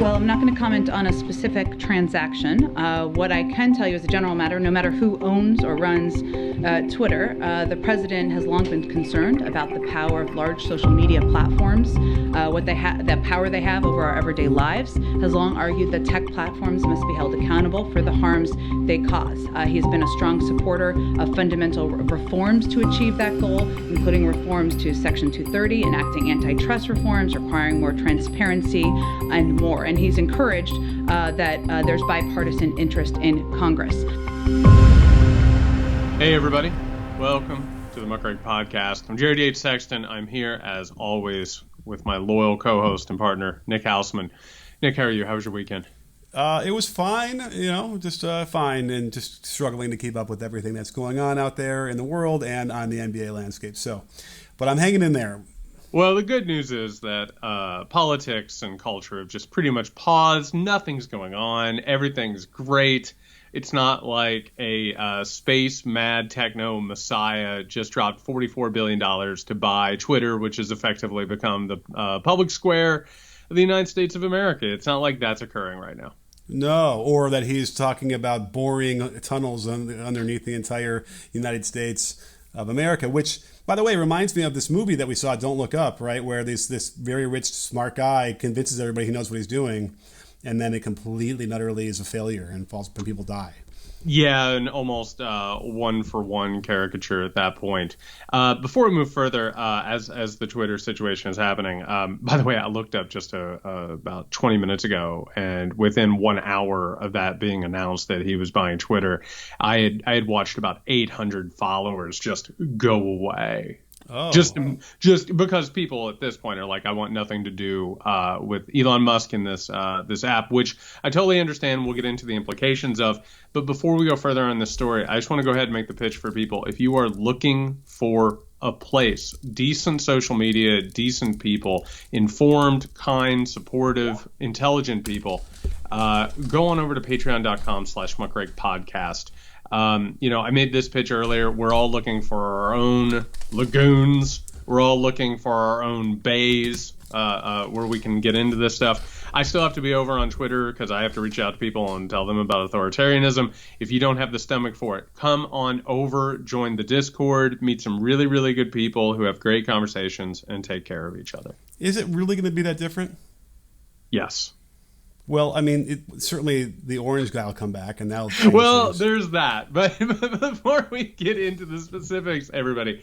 Well, I'm not going to comment on a specific transaction. What I can tell you as a general matter, no matter who owns or runs Twitter, the president has long been concerned about the power of large social media platforms, that power they have over our everyday lives, has long argued that tech platforms must be held accountable for the harms they cause. He's been a strong supporter of fundamental reforms to achieve that goal, including reforms to Section 230, enacting antitrust reforms, requiring more transparency, and more. And he's encouraged that there's bipartisan interest in Congress. Hey, everybody. Welcome to the Muckrake Podcast. I'm Jared Yates Sexton. I'm here, as always, with my loyal co-host and partner, Nick Houseman. Nick, how are you? How was your weekend? It was fine, just fine, and just struggling to keep up with everything that's going on out there in the world and on the NBA landscape. But I'm hanging in there. Well, the good news is that politics and culture have just pretty much paused. Nothing's going on. Everything's great. It's not like a space mad techno messiah just dropped $44 billion to buy Twitter, which has effectively become the public square of the United States of America. It's not like that's occurring right now. No, or that he's talking about boring tunnels underneath the entire United States of America, which, by the way, reminds me of this movie that we saw, Don't Look Up, right, where this very rich, smart guy convinces everybody he knows what he's doing, and then it completely and utterly is a failure and people die. Yeah, an almost one-for-one caricature at that point. Before we move further, as the Twitter situation is happening, by the way, I looked up just about 20 minutes ago, and within 1 hour of that being announced that he was buying Twitter, I had watched about 800 followers just go away. Oh. Just because people at this point are like, I want nothing to do with Elon Musk in this app, which I totally understand. We'll get into the implications of. But before we go further on this story, I just want to go ahead and make the pitch for people. If you are looking for a place, decent social media, decent people, informed, kind, supportive, intelligent people, go on over to patreon.com/muckrakepodcast. I made this pitch earlier. We're all looking for our own lagoons. We're all looking for our own bays where we can get into this stuff. I still have to be over on Twitter because I have to reach out to people and tell them about authoritarianism. If you don't have the stomach for it, come on over, join the Discord, meet some really, really good people who have great conversations and take care of each other. Is it really going to be that different? Yes. Well, I mean, certainly the orange guy will come back, and that'll. Well, there's that. But before we get into the specifics, everybody,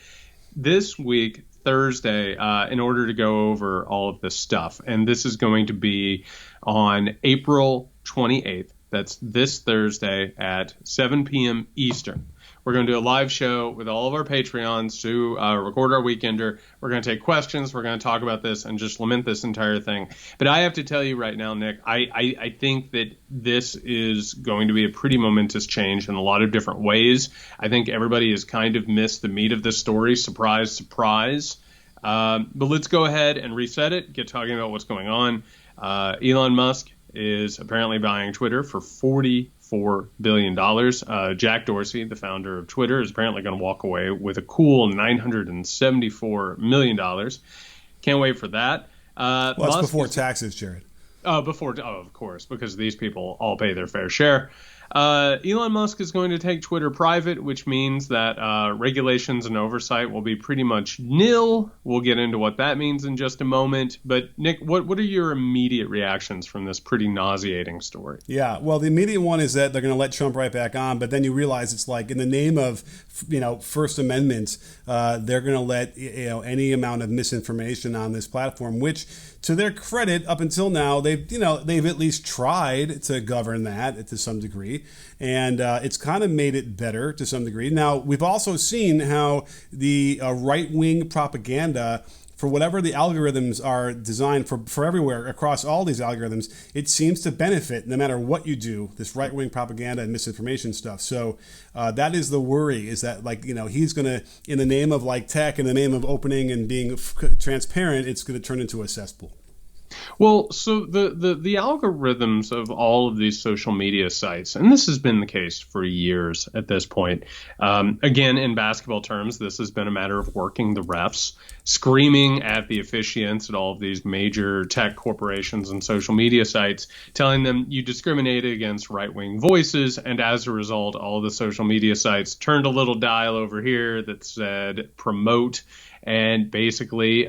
this week, Thursday, in order to go over all of this stuff, and this is going to be on April 28th. That's this Thursday at 7 p.m. Eastern. We're going to do a live show with all of our Patreons to record our Weekender. We're going to take questions. We're going to talk about this and just lament this entire thing. But I have to tell you right now, Nick, I think that this is going to be a pretty momentous change in a lot of different ways. I think everybody has kind of missed the meat of this story. Surprise, surprise. But let's go ahead and reset it, get talking about what's going on. Elon Musk is apparently buying Twitter for $44 billion. Jack Dorsey, the founder of Twitter, is apparently going to walk away with a cool $974 million. Can't wait for that. Well, that's before taxes, Jared. Of course, because these people all pay their fair share. Elon Musk is going to take Twitter private, which means that regulations and oversight will be pretty much nil. We'll get into what that means in just a moment. But Nick, what are your immediate reactions from this pretty nauseating story? Yeah, well, the immediate one is that they're going to let Trump right back on, but then you realize it's like in the name of First Amendment, they're going to let any amount of misinformation on this platform, which, to their credit, up until now, they've at least tried to govern that to some degree, and it's kind of made it better to some degree. Now, we've also seen how the right-wing propaganda, for whatever the algorithms are designed for everywhere, across all these algorithms, it seems to benefit no matter what you do, this right-wing propaganda and misinformation stuff. So that is the worry, is that he's going to, in the name of tech, in the name of opening and being transparent, it's going to turn into a cesspool. Well, so the algorithms of all of these social media sites, and this has been the case for years at this point. Again, in basketball terms, this has been a matter of working the refs, screaming at the officiants at all of these major tech corporations and social media sites, telling them you discriminated against right-wing voices, and as a result, all of the social media sites turned a little dial over here that said promote, and basically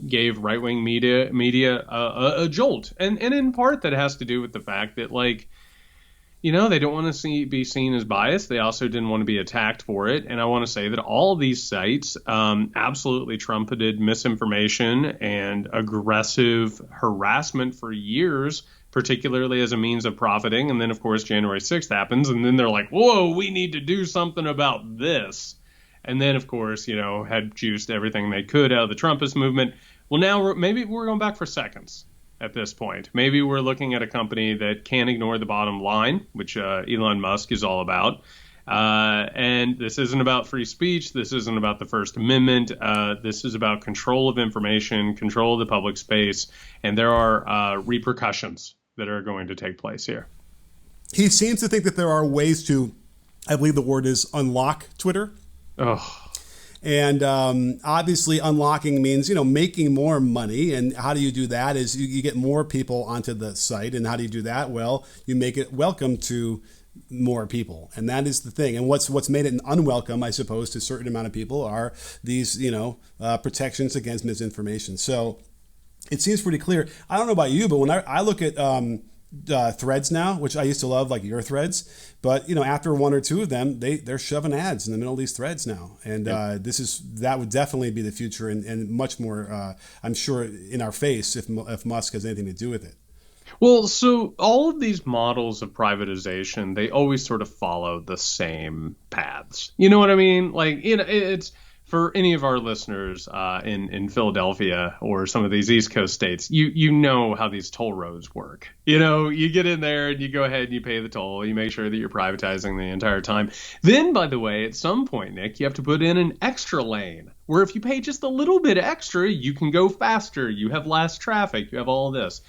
gave right-wing media a jolt. And in part that has to do with the fact that, like, you know, they don't want to be seen as biased. They also didn't want to be attacked for it. And I want to say that all these sites absolutely trumpeted misinformation and aggressive harassment for years, particularly as a means of profiting. And then, of course, January 6th happens, and then they're like, whoa, we need to do something about this. And then, of course, you know, had juiced everything they could out of the Trumpist movement. Well, now maybe we're going back for seconds at this point. Maybe we're looking at a company that can't ignore the bottom line, which Elon Musk is all about. And this isn't about free speech. This isn't about the First Amendment. This is about control of information, control of the public space. And there are repercussions that are going to take place here. He seems to think that there are ways to, I believe the word is unlock Twitter. Oh. And obviously unlocking means, you know, making more money. And how do you do that is you get more people onto the site. And how do you do that? Well, you make it welcome to more people. And that is the thing. And what's made it unwelcome, I suppose, to a certain amount of people are these, you know, protections against misinformation. So it seems pretty clear. I don't know about you, but when I look at threads now, which I used to love, like your threads, but you know, after one or two of them, they're shoving ads in the middle of these threads now, and that would definitely be the future, and much more, I'm sure, in our face if Musk has anything to do with it. Well, so all of these models of privatization, they always sort of follow the same paths. You know what I mean? Like, you know, it's for any of our listeners in Philadelphia or some of these East Coast states, you know how these toll roads work. You know, you get in there and you go ahead and you pay the toll. You make sure that you're privatizing the entire time. Then, by the way, at some point, Nick, you have to put in an extra lane where if you pay just a little bit extra, you can go faster. You have less traffic. You have all this.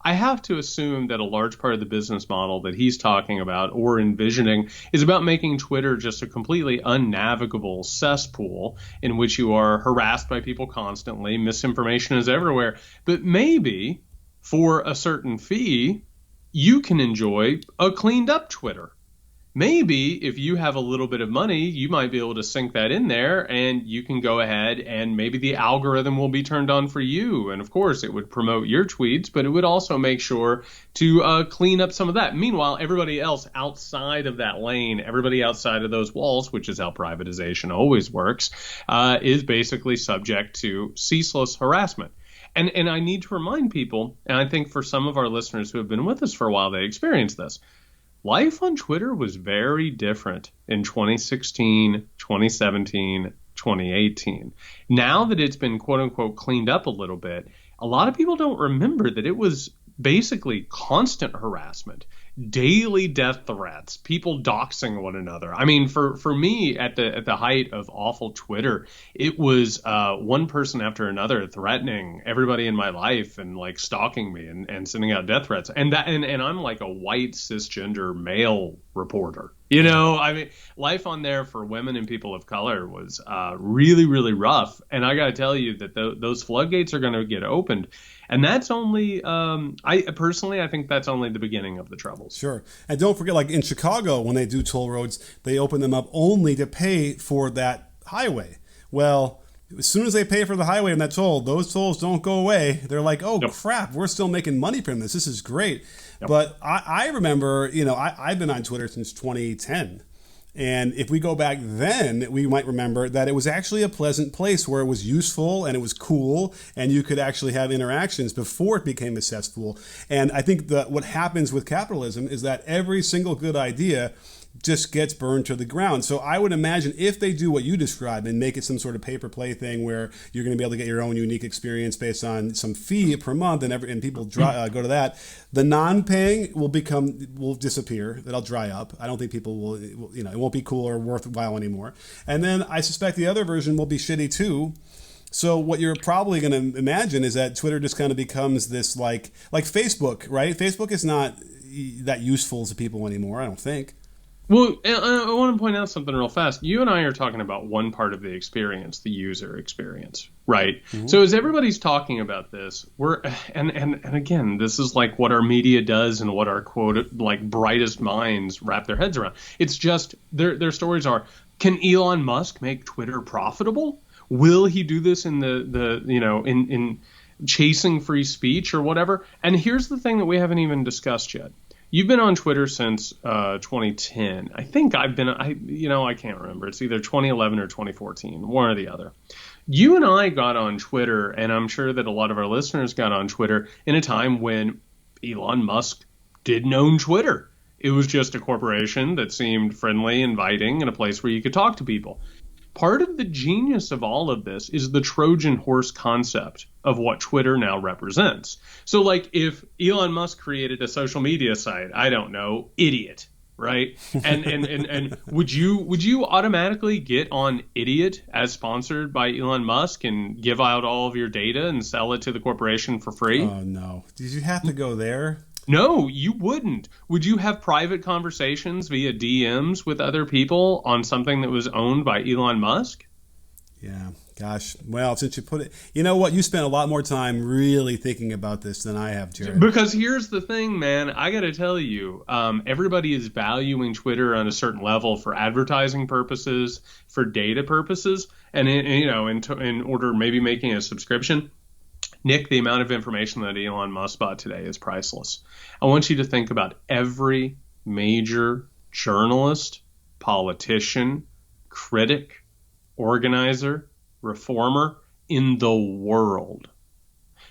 I have to assume that a large part of the business model that he's talking about or envisioning is about making Twitter just a completely unnavigable cesspool in which you are harassed by people constantly. Misinformation is everywhere. But maybe for a certain fee, you can enjoy a cleaned up Twitter. Maybe if you have a little bit of money, you might be able to sink that in there and you can go ahead and maybe the algorithm will be turned on for you. And of course, it would promote your tweets, but it would also make sure to clean up some of that. Meanwhile, everybody else outside of that lane, everybody outside of those walls, which is how privatization always works, is basically subject to ceaseless harassment. And I need to remind people, and I think for some of our listeners who have been with us for a while, they experienced this. Life on Twitter was very different in 2016, 2017, 2018. Now that it's been, quote unquote, cleaned up a little bit, a lot of people don't remember that it was basically constant harassment, daily death threats, people doxing one another. I mean, for me at the height of awful Twitter, it was one person after another threatening everybody in my life and like stalking me and sending out death threats. And I'm like a white cisgender male reporter. You know, I mean, life on there for women and people of color was really, really rough. And I got to tell you that those floodgates are going to get opened. And that's only, I think that's only the beginning of the troubles. Sure. And don't forget, like in Chicago, when they do toll roads, they open them up only to pay for that highway. Well, as soon as they pay for the highway and that toll, those tolls don't go away. They're like, oh, crap, we're still making money from this. This is great. Yep. But I remember, you know, I've been on Twitter since 2010. And if we go back then, we might remember that it was actually a pleasant place where it was useful and it was cool and you could actually have interactions before it became a cesspool. And I think that what happens with capitalism is that every single good idea just gets burned to the ground. So I would imagine if they do what you described and make it some sort of pay-per-play thing where you're going to be able to get your own unique experience based on some fee per month and people go to that, the non-paying will disappear. That'll dry up. I don't think people will, you know, it won't be cool or worthwhile anymore. And then I suspect the other version will be shitty too. So what you're probably going to imagine is that Twitter just kind of becomes this like Facebook, right? Facebook is not that useful to people anymore, I don't think. Well, I want to point out something real fast. You and I are talking about one part of the experience, the user experience, right? Mm-hmm. So as everybody's talking about this, and again, this is like what our media does and what our quote like brightest minds wrap their heads around. It's just their stories are, can Elon Musk make Twitter profitable? Will he do this in in chasing free speech or whatever? And here's the thing that we haven't even discussed yet. You've been on Twitter since 2010. I think I can't remember. It's either 2011 or 2014, one or the other. You and I got on Twitter, and I'm sure that a lot of our listeners got on Twitter in a time when Elon Musk didn't own Twitter. It was just a corporation that seemed friendly, inviting, and a place where you could talk to people. Part of the genius of all of this is the Trojan horse concept of what Twitter now represents. So like if Elon Musk created a social media site, I don't know, Idiot, right? And would you automatically get on Idiot as sponsored by Elon Musk and give out all of your data and sell it to the corporation for free? Oh no. Did you have to go there? No, you wouldn't. Would you have private conversations via DMs with other people on something that was owned by Elon Musk? Yeah, gosh. Well, since you put it, you know what? You spent a lot more time really thinking about this than I have, Jared. Because here's the thing, man. I got to tell you, everybody is valuing Twitter on a certain level for advertising purposes, for data purposes, and in order maybe making a subscription. Nick, the amount of information that Elon Musk bought today is priceless. I want you to think about every major journalist, politician, critic, organizer, reformer in the world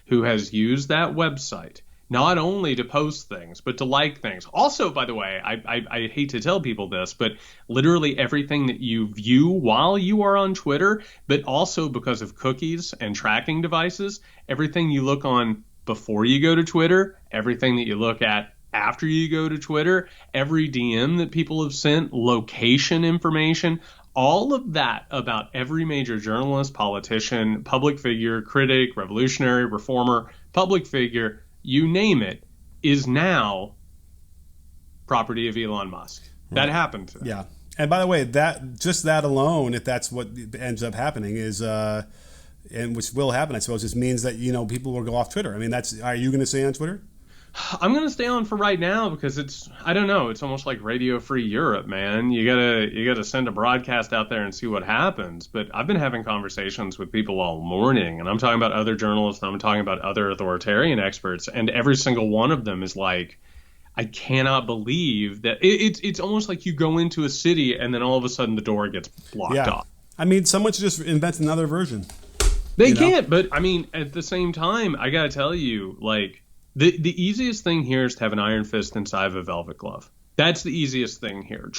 who has used that website not only to post things, but to like things. Also, by the way, I hate to tell people this, but literally everything that you view while you are on Twitter, but also because of cookies and tracking devices, everything you look on before you go to Twitter, everything that you look at after you go to Twitter, every DM that people have sent, location information, all of that about every major journalist, politician, public figure, critic, revolutionary, reformer, public figure, you name it, is now property of Elon Musk. Right. That happened to them. Yeah. And by the way, that alone, if that's what ends up happening, is and which will happen, I suppose, just means that people will go off Twitter. I mean, are you going to stay on Twitter? I'm going to stay on for right now because it's almost like Radio Free Europe, man. You gotta send a broadcast out there and see what happens. But I've been having conversations with people all morning, and I'm talking about other journalists, and I'm talking about other authoritarian experts, and every single one of them is like, I cannot believe that it's almost like you go into a city and then all of a sudden the door gets blocked off. I mean, someone should just invent another version. They can't, but I mean, at the same time, I gotta tell you, like, the easiest thing here is to have an iron fist inside of a velvet glove. That's the easiest thing here.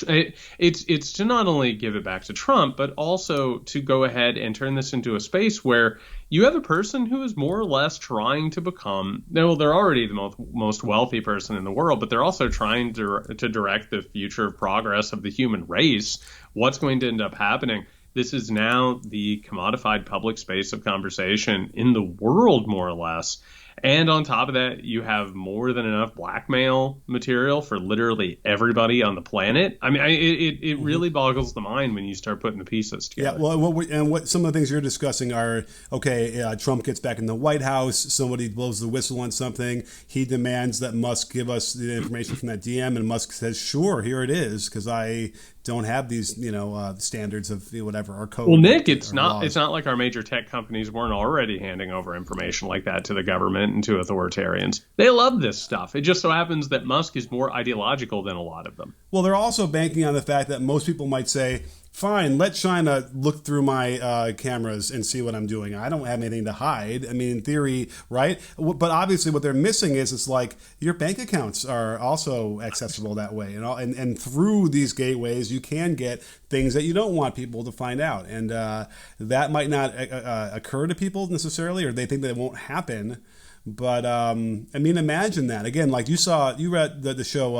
It's to not only give it back to Trump, but also to go ahead and turn this into a space where you have a person who is more or less trying to become, they're already the most wealthy person in the world, but they're also trying to direct the future of progress of the human race. What's going to end up happening? This is now the commodified public space of conversation in the world, more or less. And on top of that, you have more than enough blackmail material for literally everybody on the planet. I mean, it really boggles the mind when you start putting the pieces together. Yeah, well, what some of the things you're discussing are, Trump gets back in the White House, somebody blows the whistle on something, he demands that Musk give us the information from that DM, and Musk says, sure, here it is, because I don't have these, standards of whatever, our code. Well, Nick, it's not like our major tech companies weren't already handing over information like that to the government and to authoritarians. They love this stuff. It just so happens that Musk is more ideological than a lot of them. Well, they're also banking on the fact that most people might say, fine, let China look through my cameras and see what I'm doing. I don't have anything to hide. I mean, in theory, right? But obviously what they're missing is it's like your bank accounts are also accessible that way. And through these gateways, you can get things that you don't want people to find out. And that might not occur to people necessarily, or they think that it won't happen. But, I mean, imagine that. Again, like you read the show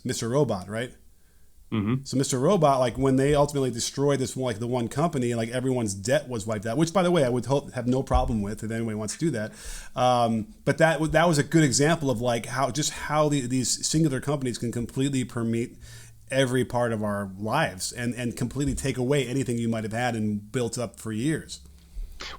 Mr. Robot, right? So Mr. Robot, like when they ultimately destroyed this, like the one company, like everyone's debt was wiped out. Which, by the way, I would have no problem with if anybody wants to do that. But that was a good example of like how these singular companies can completely permeate every part of our lives and completely take away anything you might have had and built up for years.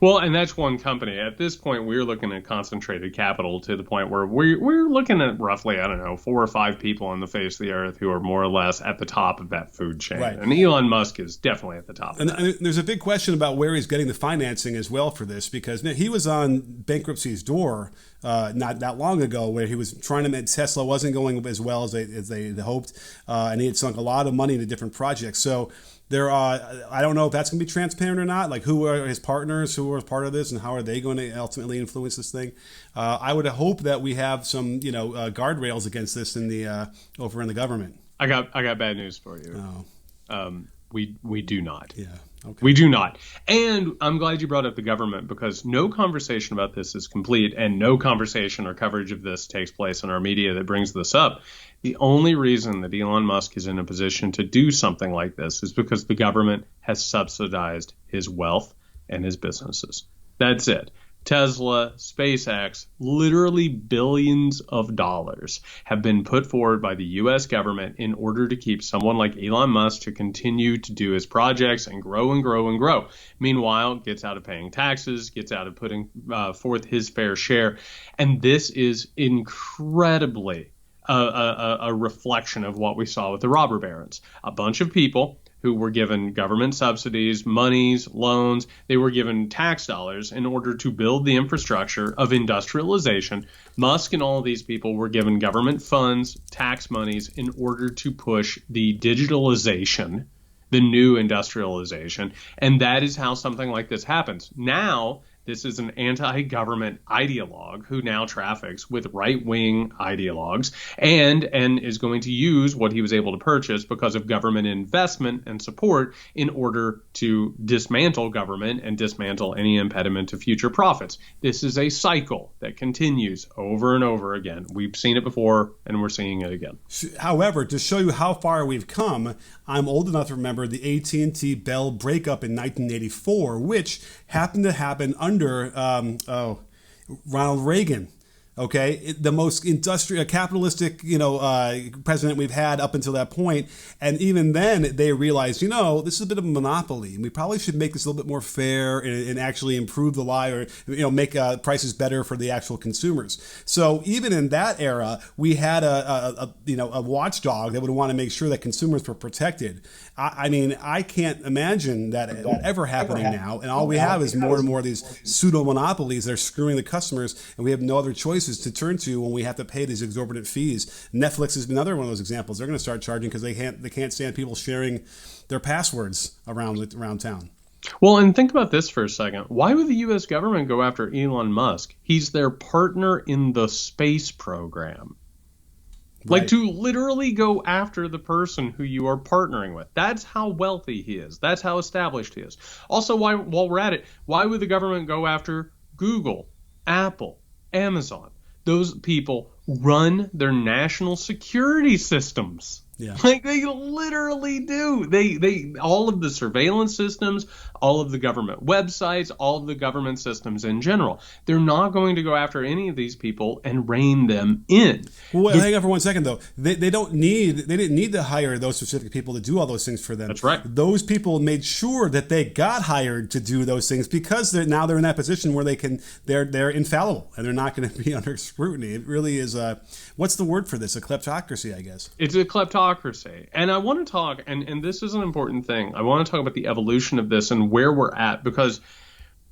Well, and that's one company. At this point, we're looking at concentrated capital to the point where we're looking at roughly, I don't know, 4 or 5 people on the face of the earth who are more or less at the top of that food chain. Right. And Elon Musk is definitely at the top of that. And there's a big question about where he's getting the financing as well for this, because he was on bankruptcy's door not that long ago, where he was trying to make Tesla wasn't going as well as they hoped, and he had sunk a lot of money into different projects. So I don't know if that's going to be transparent or not. Like, who are his partners, who are part of this, and how are they going to ultimately influence this thing? I would hope that we have some, guardrails against this over in the government. I got bad news for you. Oh. We do not. Yeah. Okay. We do not. And I'm glad you brought up the government, because no conversation about this is complete, and no conversation or coverage of this takes place in our media that brings this up. The only reason that Elon Musk is in a position to do something like this is because the government has subsidized his wealth and his businesses. That's it. Tesla, SpaceX, literally billions of dollars have been put forward by the U.S. government in order to keep someone like Elon Musk to continue to do his projects and grow and grow and grow. Meanwhile, gets out of paying taxes, gets out of putting forth his fair share. And this is incredibly a reflection of what we saw with the robber barons. A bunch of people who were given government subsidies, monies, loans. They were given tax dollars in order to build the infrastructure of industrialization. Musk and all of these people were given government funds, tax monies, in order to push the digitalization, the new industrialization. And that is how something like this happens. Now, this is an anti-government ideologue who now traffics with right-wing ideologues and is going to use what he was able to purchase because of government investment and support in order to dismantle government and dismantle any impediment to future profits. This is a cycle that continues over and over again. We've seen it before, and we're seeing it again. However, to show you how far we've come, I'm old enough to remember the AT&T Bell breakup in 1984, which happened to happen under Ronald Reagan. Okay, the most industrial, capitalistic, president we've had up until that point, and even then they realized, this is a bit of a monopoly, and we probably should make this a little bit more fair and actually improve the lie, or make prices better for the actual consumers. So even in that era, we had a watchdog that would want to make sure that consumers were protected. I can't imagine that ever happening now, and all we have is more and more of these pseudo monopolies that are screwing the customers, and we have no other choices to turn to when we have to pay these exorbitant fees. Netflix has been another one of those examples. They're going to start charging because they can't stand people sharing their passwords around town. Well, and think about this for a second. Why would the U.S. government go after Elon Musk? He's their partner in the space program. Right. Like, to literally go after the person who you are partnering with. That's how wealthy he is. That's how established he is. Also, while we're at it, why would the government go after Google, Apple, Amazon? Those people run their national security systems. Yeah. Like, they literally do. They all of the surveillance systems, all of the government websites, all of the government systems in general. They're not going to go after any of these people and rein them in. Well, hang on for 1 second though. They didn't need to hire those specific people to do all those things for them. That's right. Those people made sure that they got hired to do those things because they're in that position where they're infallible and they're not going to be under scrutiny. It really is what's the word for this? A kleptocracy, I guess. It's a kleptocracy. And I want to talk, and this is an important thing, I want to talk about the evolution of this and where we're at, because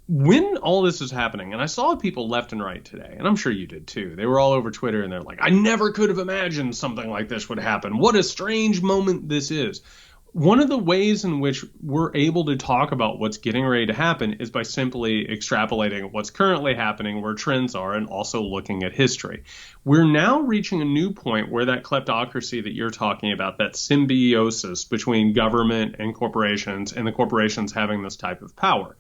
when all this is happening, and I saw people left and right today, and I'm sure you did too, they were all over Twitter and they're like, I never could have imagined something like this would happen. What a strange moment this is. One of the ways in which we're able to talk about what's getting ready to happen is by simply extrapolating what's currently happening, where trends are, and also looking at history. We're now reaching a new point where that kleptocracy that you're talking about, that symbiosis between government and corporations, and the corporations having this type of power.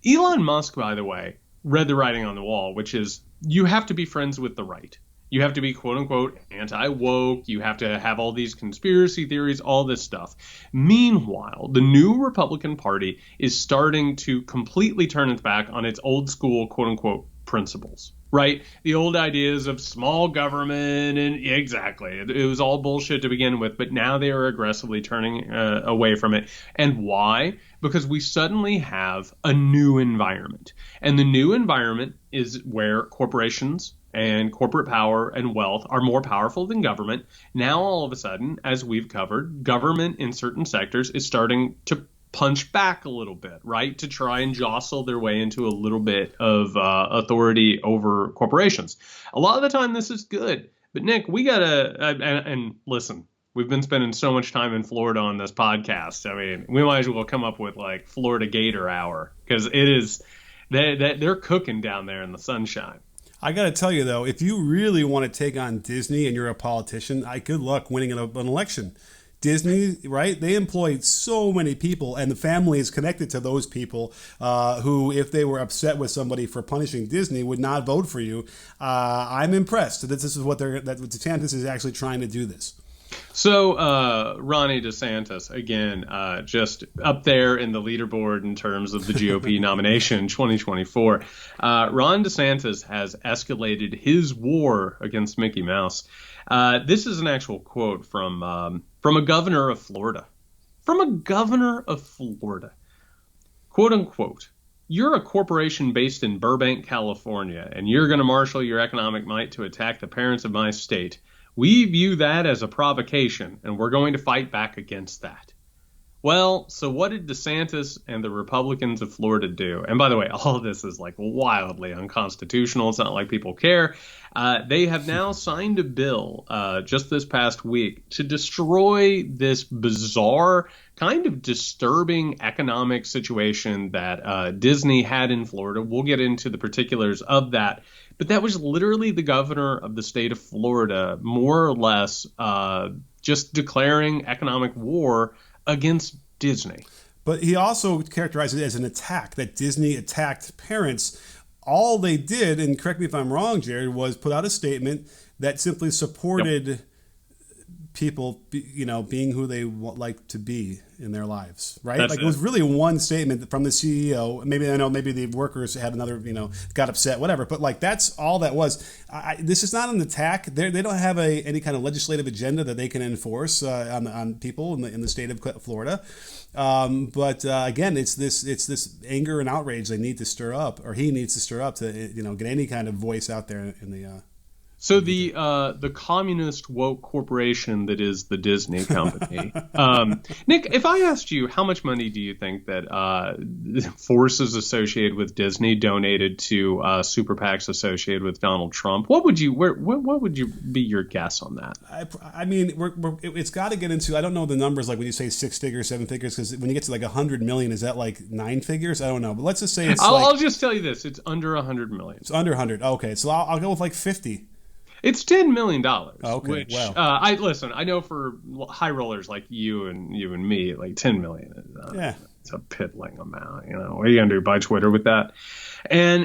Elon Musk, by the way, read the writing on the wall, which is you have to be friends with the right. You have to be, quote unquote, anti-woke. You have to have all these conspiracy theories, all this stuff. Meanwhile, the new Republican Party is starting to completely turn its back on its old school, quote unquote, principles, right? The old ideas of small government, and exactly, it was all bullshit to begin with, but now they are aggressively turning away from it. And why? Because we suddenly have a new environment. And the new environment is where corporations and corporate power and wealth are more powerful than government. Now, all of a sudden, as we've covered, government in certain sectors is starting to punch back a little bit, right? To try and jostle their way into a little bit of authority over corporations. A lot of the time, this is good. But Nick, we gotta, and listen, we've been spending so much time in Florida on this podcast. I mean, we might as well come up with like Florida Gator Hour, because it is, they're cooking down there in the sunshine. I got to tell you, though, if you really want to take on Disney and you're a politician, good luck winning an election. Disney, right? They employ so many people, and the family is connected to those people who, if they were upset with somebody for punishing Disney, would not vote for you. I'm impressed that this is what that DeSantis is actually trying to do this. So Ronnie DeSantis, again, just up there in the leaderboard in terms of the GOP nomination 2024. Ron DeSantis has escalated his war against Mickey Mouse. This is an actual quote from a governor of Florida. From a governor of Florida. Quote unquote. You're a corporation based in Burbank, California, and you're going to marshal your economic might to attack the parents of my state. We view that as a provocation, and we're going to fight back against that. Well, so what did DeSantis and the Republicans of Florida do? And by the way, all of this is like wildly unconstitutional. It's not like people care. They have now signed a bill just this past week to destroy this bizarre, kind of disturbing economic situation that Disney had in Florida. We'll get into the particulars of that. But that was literally the governor of the state of Florida, more or less just declaring economic war against Disney. But he also characterized it as an attack, that Disney attacked parents. All they did, and correct me if I'm wrong, Jared, was put out a statement that simply supported people, being who they like to be in their lives, right? That's it was really one statement from the CEO. Maybe the workers had another, got upset, whatever. But like that's all that was. This is not an attack. They don't have any kind of legislative agenda that they can enforce on people in the state of Florida. But again, it's this anger and outrage they need to stir up, or he needs to stir up to get any kind of voice out there in the. So the communist woke corporation that is the Disney company. Nick, if I asked you how much money do you think that forces associated with Disney donated to super PACs associated with Donald Trump, what would you be your guess on that? I mean, it's got to get into, I don't know the numbers, like when you say 6 figures, 7 figures, because when you get to like 100 million, is that like 9 figures? I don't know, but let's just say I'll just tell you this: it's under 100 million. It's under 100. Okay, so I'll go with like 50. It's $10 million. Okay, which, wow. I know for high rollers like you and me, like 10 million is it's a piddling amount. What are you gonna do? Buy Twitter with that? And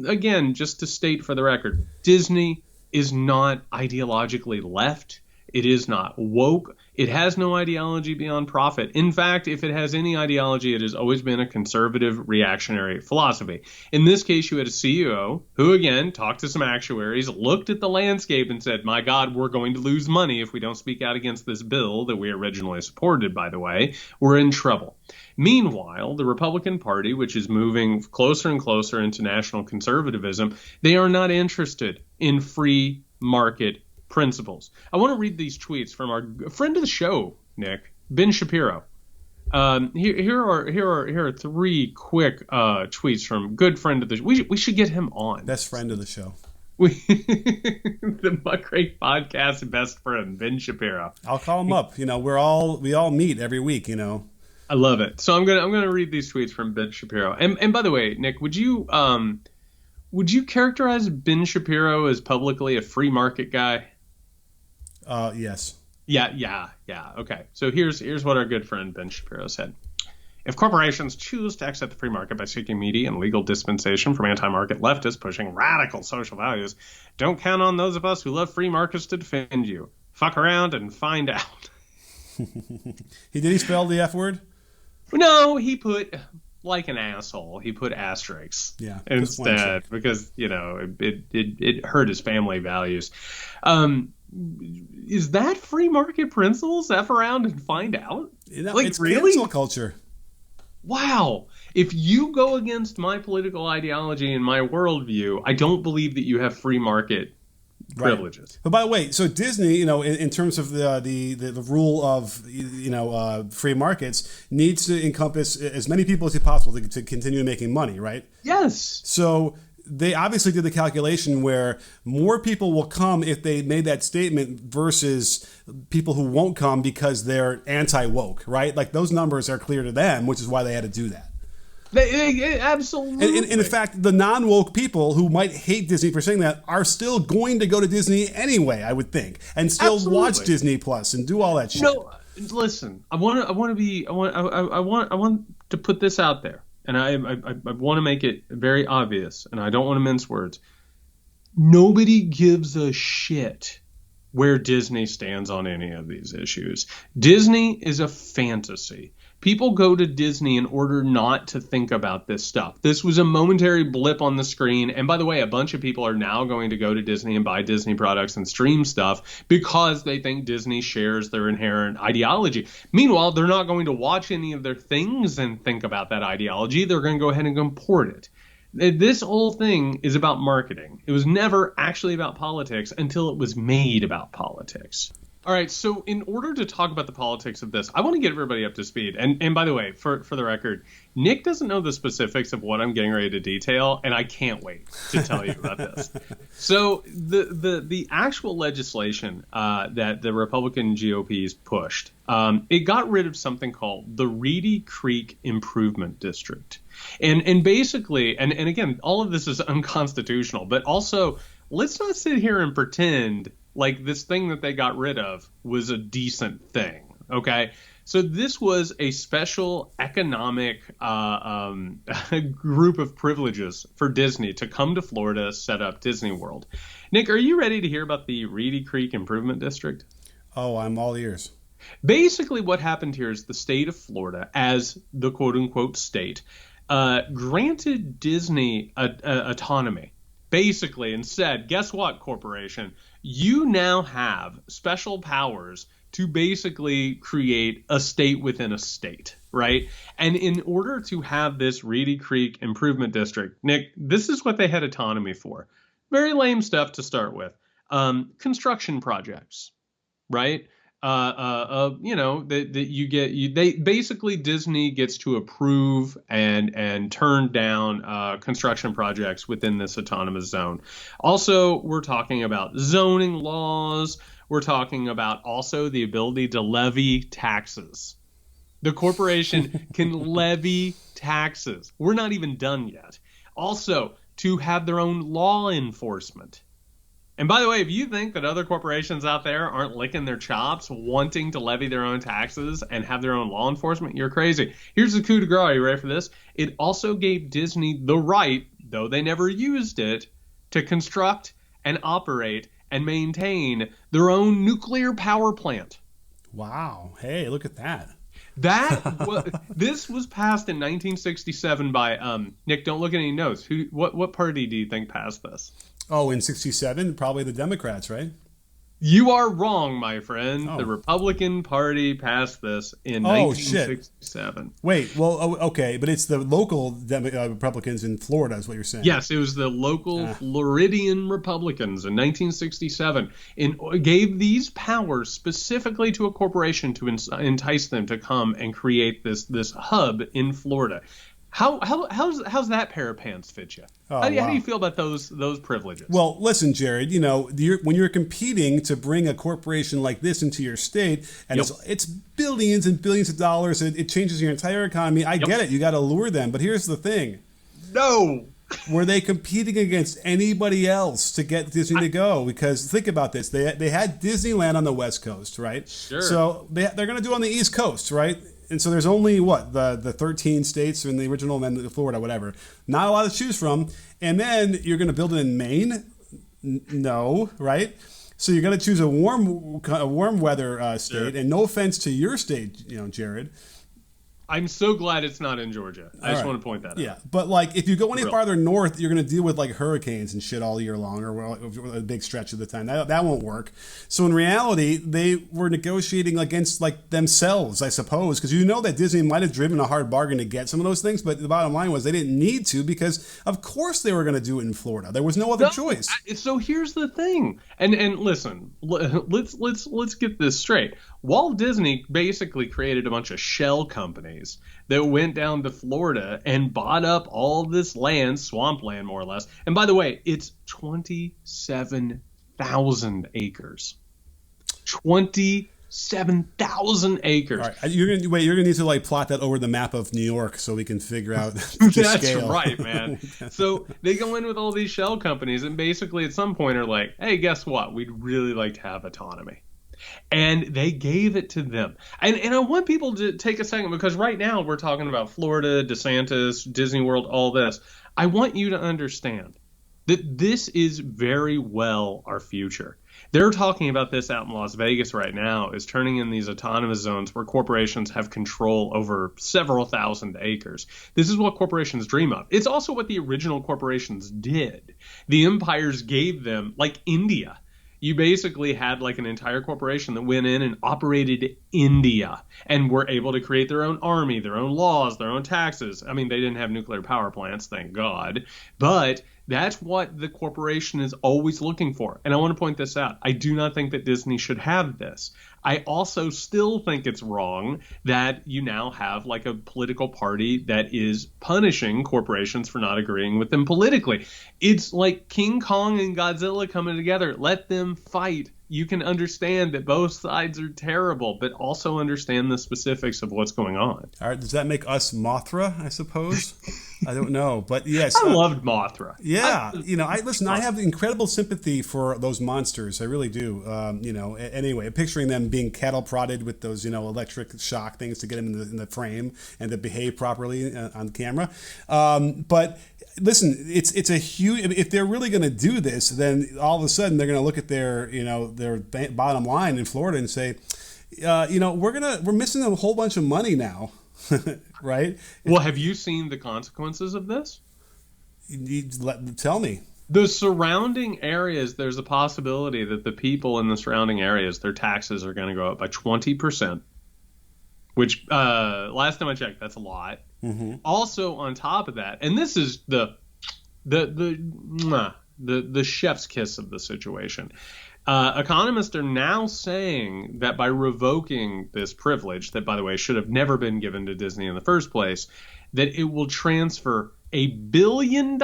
again, just to state for the record, Disney is not ideologically left. It is not woke. It has no ideology beyond profit. In fact, if it has any ideology, it has always been a conservative, reactionary philosophy. In this case, you had a CEO who, again, talked to some actuaries, looked at the landscape and said, my God, we're going to lose money if we don't speak out against this bill that we originally supported, by the way. We're in trouble. Meanwhile, the Republican Party, which is moving closer and closer into national conservatism, they are not interested in free market principles. I want to read these tweets from our friend of the show, Nick, Ben Shapiro. Here are 3 quick tweets from good friend of the show. We should get him on. Best friend of the show. The Muckrake Podcast best friend, Ben Shapiro. I'll call him up. We all meet every week. I love it. So I'm gonna read these tweets from Ben Shapiro. And by the way, Nick, would you characterize Ben Shapiro as publicly a free market guy? Yes. Yeah. Okay. So here's what our good friend Ben Shapiro said. If corporations choose to exit the free market by seeking media and legal dispensation from anti-market leftists pushing radical social values, don't count on those of us who love free markets to defend you. Fuck around and find out. Did he spell the F word? No, he put, like an asshole, he put asterisks instead because, it hurt his family values. Is that free market principles? F around and find out? It's really? Cancel culture. Wow. If you go against my political ideology and my worldview, I don't believe that you have free market privileges. But by the way, so Disney, in terms of the rule of free markets, needs to encompass as many people as possible to continue making money, right? Yes. So they obviously did the calculation where more people will come if they made that statement versus people who won't come because they're anti-woke, right? Like those numbers are clear to them, which is why they had to do that. Absolutely. And in fact, the non-woke people who might hate Disney for saying that are still going to go to Disney anyway, I would think, and still watch Disney Plus and do all that shit. No, listen, I want to put this out there. And I want to make it very obvious, and I don't want to mince words. Nobody gives a shit where Disney stands on any of these issues. Disney is a fantasy. People go to Disney in order not to think about this stuff. This was a momentary blip on the screen. And by the way, a bunch of people are now going to go to Disney and buy Disney products and stream stuff because they think Disney shares their inherent ideology. Meanwhile, they're not going to watch any of their things and think about that ideology. They're going to go ahead and import it. This whole thing is about marketing. It was never actually about politics until it was made about politics. All right, so in order to talk about the politics of this, I want to get everybody up to speed. And by the way, for the record, Nick doesn't know the specifics of what I'm getting ready to detail, and I can't wait to tell you about this. So the actual legislation that the Republican GOP's pushed, it got rid of something called the Reedy Creek Improvement District. And basically, and again, all of this is unconstitutional, but also let's not sit here and pretend like this thing that they got rid of was a decent thing, okay? So this was a special economic group of privileges for Disney to come to Florida, set up Disney World. Nick, are you ready to hear about the Reedy Creek Improvement District? Oh, I'm all ears. Basically what happened here is the state of Florida, as the quote-unquote state, granted Disney autonomy, basically, and said, guess what, corporation? You now have special powers to basically create a state within a state, right? And in order to have this Reedy Creek Improvement District, Nick, this is what they had autonomy for. Very lame stuff to start with. Construction projects, right? They basically Disney gets to approve and turn down construction projects within this autonomous zone. Also, we're talking about zoning laws. We're talking about also the ability to levy taxes. The corporation can levy taxes. We're not even done yet. Also, to have their own law enforcement. And by the way, if you think that other corporations out there aren't licking their chops, wanting to levy their own taxes and have their own law enforcement, you're crazy. Here's the coup de grace. Are you ready for this? It also gave Disney the right, though they never used it, to construct and operate and maintain their own nuclear power plant. Wow. Hey, look at that. This was passed in 1967 by Nick. Don't look at any notes. What party do you think passed this? Oh, in 67, probably the Democrats, right? You are wrong, my friend. Oh. The Republican Party passed this in 1967. Shit. Wait, well, okay, but it's the local Republicans in Florida is what you're saying. Yes, it was the local Floridian Republicans in 1967 and gave these powers specifically to a corporation to entice them to come and create this hub in Florida. How's that pair of pants fit you? How do you feel about those privileges? Well, listen, Jared. When you're competing to bring a corporation like this into your state, and it's billions and billions of dollars, it changes your entire economy. I get it. You got to lure them, but here's the thing. No. Were they competing against anybody else to get Disney to go? Because think about this. They had Disneyland on the West Coast, right? Sure. So they're going to do it on the East Coast, right? And so there's only the 13 states in the original amendment, Florida, whatever. Not a lot to choose from. And then you're going to build it in Maine? No, right? So you're going to choose a warm weather state. Sure. And no offense to your state, Jared. I'm so glad it's not in Georgia. I just want to point that out. Yeah, but like if you go any farther north, you're going to deal with like hurricanes and shit all year long, or a big stretch of the time. That won't work. So in reality, they were negotiating against like themselves, I suppose, because that Disney might have driven a hard bargain to get some of those things, but the bottom line was they didn't need to because of course they were going to do it in Florida. There was no other choice. So here's the thing, and listen, let's get this straight. Walt Disney basically created a bunch of shell companies that went down to Florida and bought up all this land, swampland more or less. And by the way, it's 27,000 acres. 27,000 acres. All right. You're gonna need to like plot that over the map of New York so we can figure out the That's scale. Right, man. So they go in with all these shell companies and basically at some point are like, hey, guess what? We'd really like to have autonomy. And they gave it to them. And I want people to take a second, because right now we're talking about Florida, DeSantis, Disney World, all this. I want you to understand that this is very well our future. They're talking about this out in Las Vegas right now, is turning in these autonomous zones where corporations have control over several thousand acres. This is what corporations dream of. It's also what the original corporations did. The empires gave them, like India. You basically had like an entire corporation that went in and operated India and were able to create their own army, their own laws, their own taxes. I mean, they didn't have nuclear power plants, thank God. But that's what the corporation is always looking for. And I want to point this out. I do not think that Disney should have this. I also still think it's wrong that you now have like a political party that is punishing corporations for not agreeing with them politically. It's like King Kong and Godzilla coming together. Let them fight. You can understand that both sides are terrible, but also understand the specifics of what's going on. All right. Does that make us Mothra, I suppose? I don't know. But yes. I loved Mothra. Yeah. I have incredible sympathy for those monsters. I really do. Anyway, picturing them being cattle prodded with those, electric shock things to get them in the frame and to behave properly on camera. But listen, it's a huge. If they're really going to do this, then all of a sudden they're going to look at their bottom line in Florida and say, we're missing a whole bunch of money now, right? Well, have you seen the consequences of this? Tell me. The surrounding areas, there's a possibility that the people in the surrounding areas, their taxes are going to go up by 20%, which last time I checked, that's a lot. Mm-hmm. Also, on top of that, and this is the chef's kiss of the situation. Economists are now saying that by revoking this privilege, that, by the way, should have never been given to Disney in the first place, that it will transfer $1 billion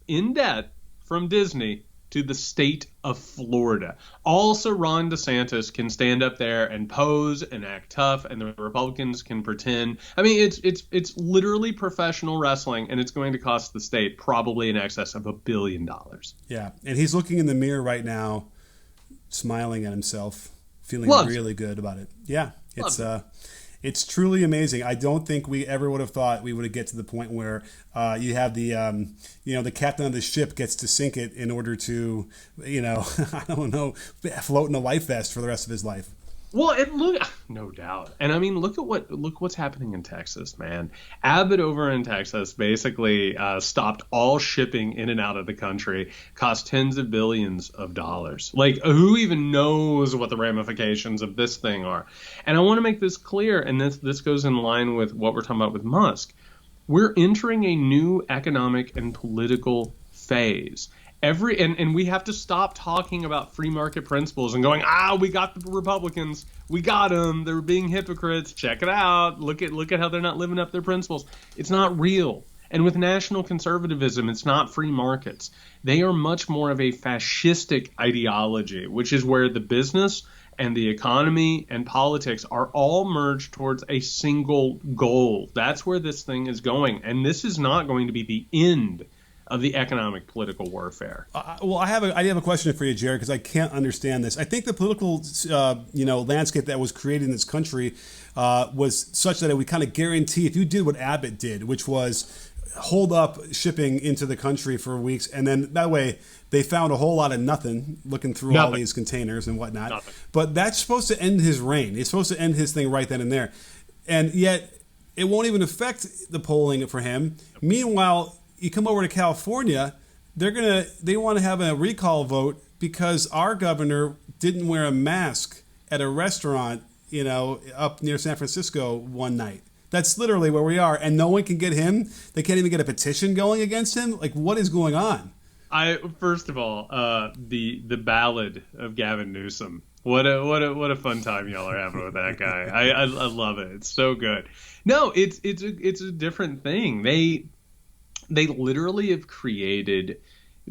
in debt from Disney to the state of Florida. Also, Ron DeSantis can stand up there and pose and act tough, and the Republicans can pretend. I mean, it's literally professional wrestling, and it's going to cost the state probably in excess of $1 billion. Yeah, and he's looking in the mirror right now, smiling at himself, feeling really good about it. Yeah, it's truly amazing. I don't think we ever would have thought we would get to the point where you have the captain of the ship gets to sink it in order to, I don't know, float in a life vest for the rest of his life. Well, no doubt. And I mean, look what's happening in Texas, man. Abbott over in Texas basically stopped all shipping in and out of the country, cost tens of billions of dollars. Like, who even knows what the ramifications of this thing are? And I want to make this clear, and this goes in line with what we're talking about with Musk. We're entering a new economic and political phase. And we have to stop talking about free market principles and going, we got the Republicans, we got them, they're being hypocrites, check it out, look at how they're not living up their principles. It's not real. And with national conservatism, it's not free markets. They are much more of a fascistic ideology, which is where the business and the economy and politics are all merged towards a single goal. That's where this thing is going. And this is not going to be the end of the economic political warfare. Well, I have a question for you, Jared, because I can't understand this. I think the political landscape that was created in this country was such that it would kind of guarantee, if you did what Abbott did, which was hold up shipping into the country for weeks, and then that way they found a whole lot of nothing looking through all these containers and whatnot. Nothing. But that's supposed to end his reign. He's supposed to end his thing right then and there. And yet it won't even affect the polling for him. Meanwhile, you come over to California, they want to have a recall vote because our governor didn't wear a mask at a restaurant, up near San Francisco one night. That's literally where we are, and no one can get him. They can't even get a petition going against him. Like, what is going on? First of all, the ballad of Gavin Newsom. What a fun time y'all are having with that guy. I love it. It's so good. No, it's a different thing. They literally have created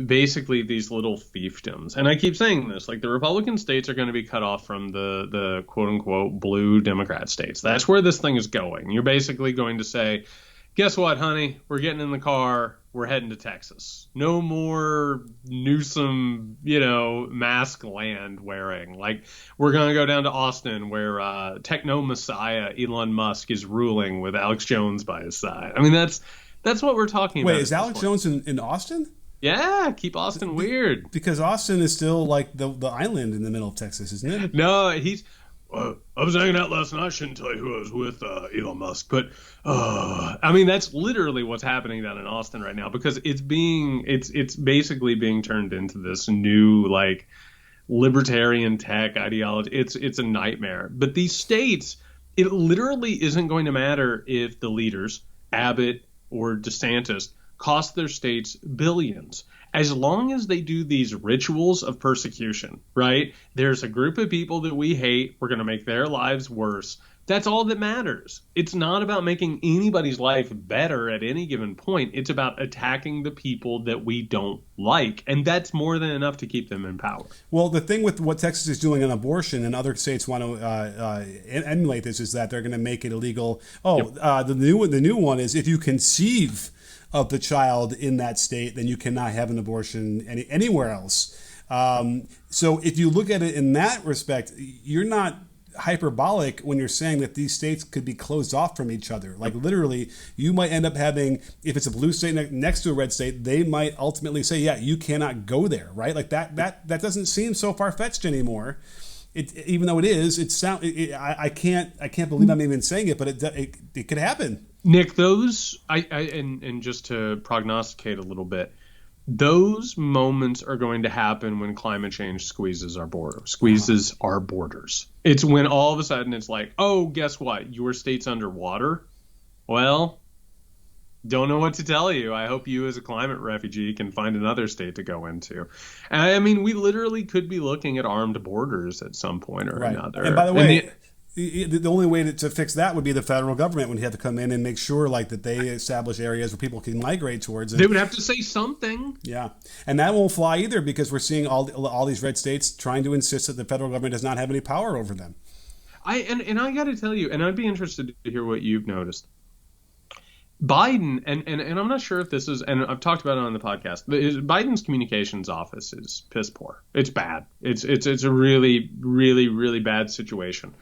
basically these little fiefdoms. And I keep saying this, like the Republican states are going to be cut off from the quote unquote blue Democrat states. That's where this thing is going. You're basically going to say, guess what, honey? We're getting in the car. We're heading to Texas. No more Newsom, mask land wearing. Like, we're going to go down to Austin where techno messiah Elon Musk is ruling with Alex Jones by his side. I mean, that's what we're talking about. Wait, is Alex Jones in Austin? Yeah, keep Austin weird. Because Austin is still like the island in the middle of Texas, isn't it? No, he's... I was hanging out last night. I shouldn't tell you who I was with, Elon Musk. But, I mean, that's literally what's happening down in Austin right now because it's basically being turned into this new, like, libertarian tech ideology. It's a nightmare. But these states, it literally isn't going to matter if the leaders, Abbott or DeSantis, cost their states billions. As long as they do these rituals of persecution, right? There's a group of people that we hate. We're going to make their lives worse. That's all that matters. It's not about making anybody's life better at any given point. It's about attacking the people that we don't like. And that's more than enough to keep them in power. Well, the thing with what Texas is doing on abortion and other states want to emulate this is that they're going to make it illegal. The new one is if you conceive of the child in that state, then you cannot have an abortion anywhere else. So if you look at it in that respect, you're not hyperbolic when you're saying that these states could be closed off from each other. Like literally, you might end up having, if it's a blue state next to a red state, they might ultimately say, yeah, you cannot go there, right? Like that doesn't seem so far-fetched anymore. Even though it is, I can't believe I'm even saying it, but it could happen. Nick, those and just to prognosticate a little bit, those moments are going to happen when climate change squeezes our borders. It's when all of a sudden it's like, oh, guess what? Your state's underwater. Well, don't know what to tell you. I hope you as a climate refugee can find another state to go into. And I mean, we literally could be looking at armed borders at some point or another. And by the way, the only way to fix that would be the federal government would have to come in and make sure like that they establish areas where people can migrate towards. And, they would have to say something. Yeah, and that won't fly either because we're seeing all these red states trying to insist that the federal government does not have any power over them. I got to tell you, and I'd be interested to hear what you've noticed. Biden, and I'm not sure if this is, and I've talked about it on the podcast, but Biden's communications office is piss poor. It's bad. It's a really, really, really bad situation.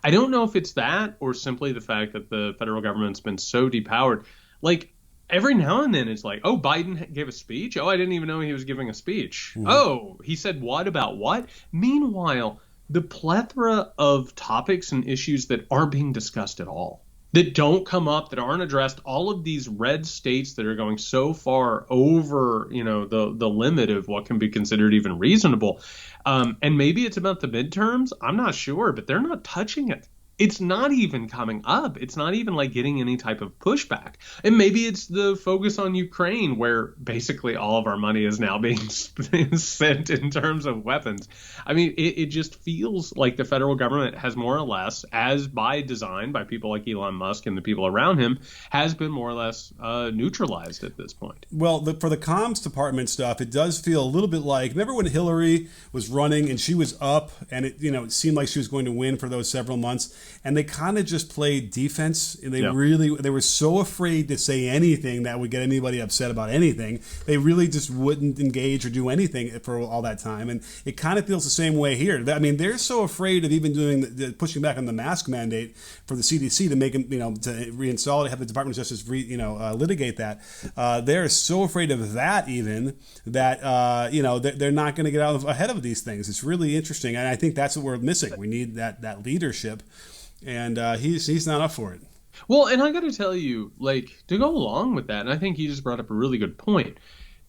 I don't know if it's that or simply the fact that the federal government's been so depowered. Like, every now and then it's like, oh, Biden gave a speech. Oh, I didn't even know he was giving a speech. Mm-hmm. Oh, he said what about what? Meanwhile, the plethora of topics and issues that aren't being discussed at all, that don't come up, that aren't addressed, all of these red states that are going so far over, the limit of what can be considered even reasonable. And maybe it's about the midterms. I'm not sure, but they're not touching it. It's not even coming up. It's not even like getting any type of pushback. And maybe it's the focus on Ukraine, where basically all of our money is now being sent in terms of weapons. I mean, it just feels like the federal government has more or less, as by design by people like Elon Musk and the people around him, has been more or less neutralized at this point. Well, for the comms department stuff, it does feel a little bit like, remember when Hillary was running and she was up and it seemed like she was going to win for those several months? and they kind of just played defense. And they were so afraid to say anything that would get anybody upset about anything. They really just wouldn't engage or do anything for all that time. And it kind of feels the same way here. I mean, they're so afraid of even doing pushing back on the mask mandate for the CDC to make them, to reinstall it, have the Department of Justice litigate that. They're so afraid of that even that they're not going to get out ahead of these things. It's really interesting, and I think that's what we're missing. We need that leadership, and he's not up for it. Well, and I got to tell you, to go along with that, and I think you just brought up a really good point.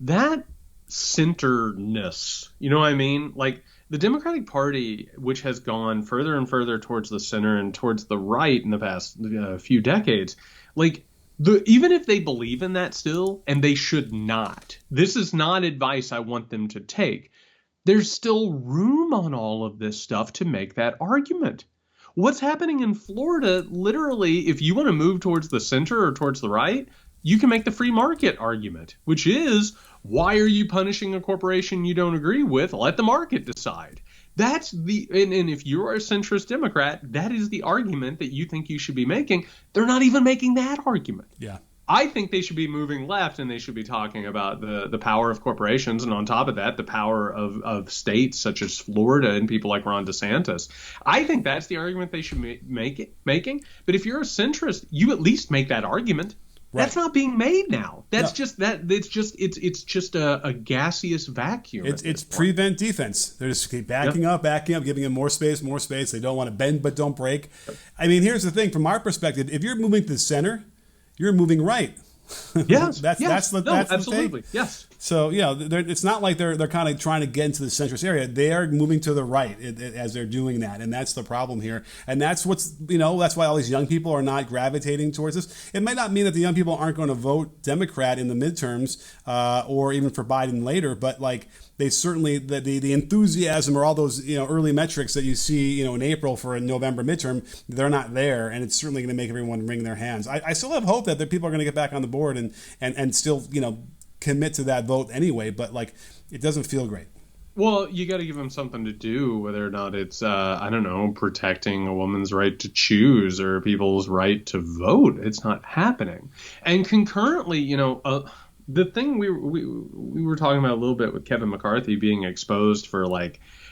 That centerness, you know what I mean? The Democratic Party, which has gone further and further towards the center and towards the right in the past few decades, even if they believe in that still, and they should not, this is not advice I want them to take. There's still room on all of this stuff to make that argument. What's happening in Florida, literally, if you want to move towards the center or towards the right, you can make the free market argument, which is, why are you punishing a corporation you don't agree with? Let the market decide. That's and if you're a centrist Democrat, that is the argument that you think you should be making. They're not even making that argument. Yeah. I think they should be moving left, and they should be talking about the power of corporations, and on top of that, the power of states such as Florida and people like Ron DeSantis. I think that's the argument they should be making. But if you're a centrist, you at least make that argument. Right. That's not being made now. That's just that. It's just a gaseous vacuum. It's prevent defense. They're just keep backing up, giving them more space. They don't want to bend but don't break. I mean, here's the thing from our perspective: if you're moving to the center, you're moving right. Yes, that's absolutely. The thing. Yes. So it's not like they're kind of trying to get into the centrist area. They are moving to the right as they're doing that, and that's the problem here. And that's that's why all these young people are not gravitating towards this. It might not mean that the young people aren't going to vote Democrat in the midterms or even for Biden later, but they certainly the enthusiasm or all those early metrics that you see in April for a November midterm, they're not there, and it's certainly going to make everyone wring their hands. I still have hope that the people are going to get back on the board and still commit to that vote anyway, but it doesn't feel great. Well, you got to give them something to do, whether or not it's protecting a woman's right to choose or people's right to vote. It's not happening. And concurrently, the thing we were talking about a little bit with Kevin McCarthy being exposed for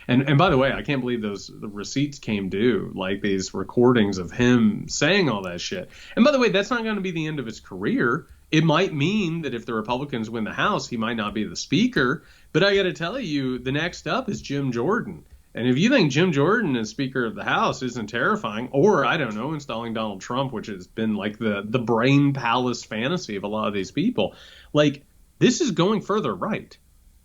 and by the way, I can't believe the receipts came due, these recordings of him saying all that shit. And by the way, that's not going to be the end of his career. It might mean that if the Republicans win the House, he might not be the speaker. But I got to tell you, the next up is Jim Jordan. And if you think Jim Jordan as Speaker of the House isn't terrifying, or, I don't know, installing Donald Trump, which has been the brain palace fantasy of a lot of these people, this is going further right.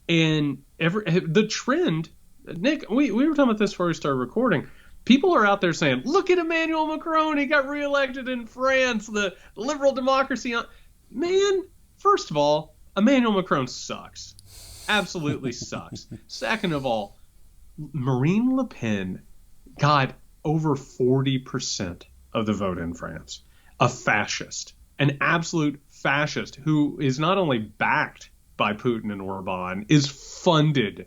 And the trend, Nick, we were talking about this before we started recording. People are out there saying, look at Emmanuel Macron. He got reelected in France, the liberal democracy. Man, first of all, Emmanuel Macron sucks. Absolutely sucks. Second of all, Marine Le Pen got over 40% of the vote in France. A fascist, an absolute fascist who is not only backed by Putin and Orban, is funded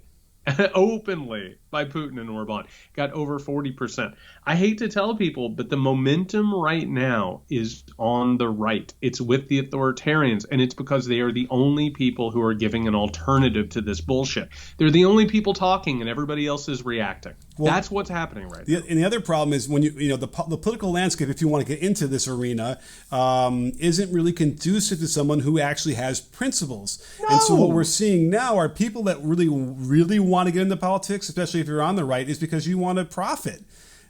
openly by Putin and Orban, got over 40%. I hate to tell people, but the momentum right now is on the right. It's with the authoritarians, and it's because they are the only people who are giving an alternative to this bullshit. They're the only people talking, and everybody else is reacting. Well, that's what's happening right now. And the other problem is when the political landscape, if you want to get into this arena, isn't really conducive to someone who actually has principles. No. And so what we're seeing now are people that really, really want to get into politics, especially if you're on the right, is because you want to profit.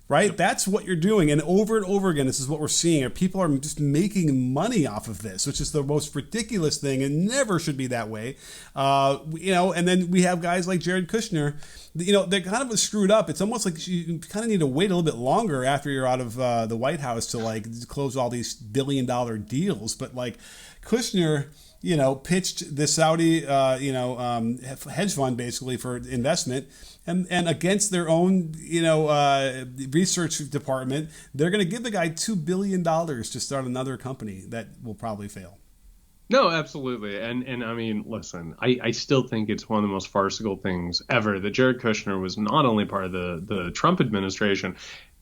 Right? That's what you're doing. And over again, this is what we're seeing. People are just making money off of this, which is the most ridiculous thing and never should be that way. And then we have guys like Jared Kushner. They're kind of screwed up. It's almost like you kind of need to wait a little bit longer after you're out of the White House to close all these billion-dollar deals. But Kushner, pitched the Saudi, hedge fund basically for investment. And against their own, research department, they're going to give the guy $2 billion to start another company that will probably fail. No, absolutely. And I mean, listen, I still think it's one of the most farcical things ever that Jared Kushner was not only part of the Trump administration.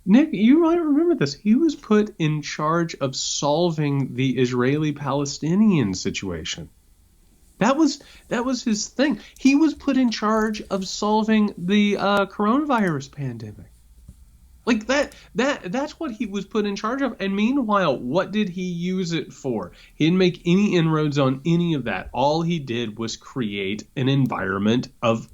Nick, you might remember this. He was put in charge of solving the Israeli-Palestinian situation. That was his thing. He was put in charge of solving the coronavirus pandemic. Like that's what he was put in charge of. And meanwhile, what did he use it for? He didn't make any inroads on any of that. All he did was create an environment of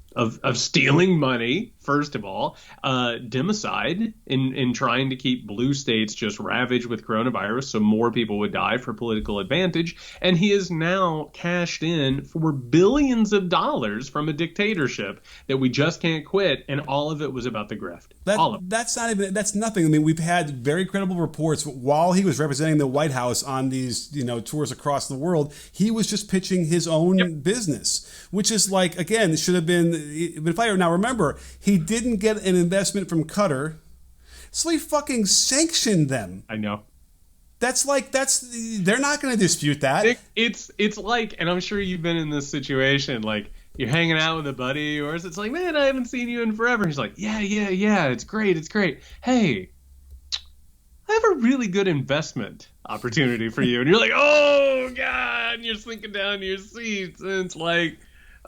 stealing money, first of all, democide in trying to keep blue states just ravaged with coronavirus so more people would die for political advantage. And he has now cashed in for billions of dollars from a dictatorship that we just can't quit. And all of it was about the grift. That's nothing. I mean, we've had very credible reports while he was representing the White House on these, tours across the world. He was just pitching his own business, which is like, again, it should have been. But if I now remember, he didn't get an investment from Qatar, so he fucking sanctioned them. I know. They're not going to dispute that. It's like, and I'm sure you've been in this situation, like you're hanging out with a buddy of yours. It's like, man, I haven't seen you in forever. He's like, yeah, it's great. Hey, I have a really good investment opportunity for you, and you're like, oh god, and you're sinking down to your seats, and it's like.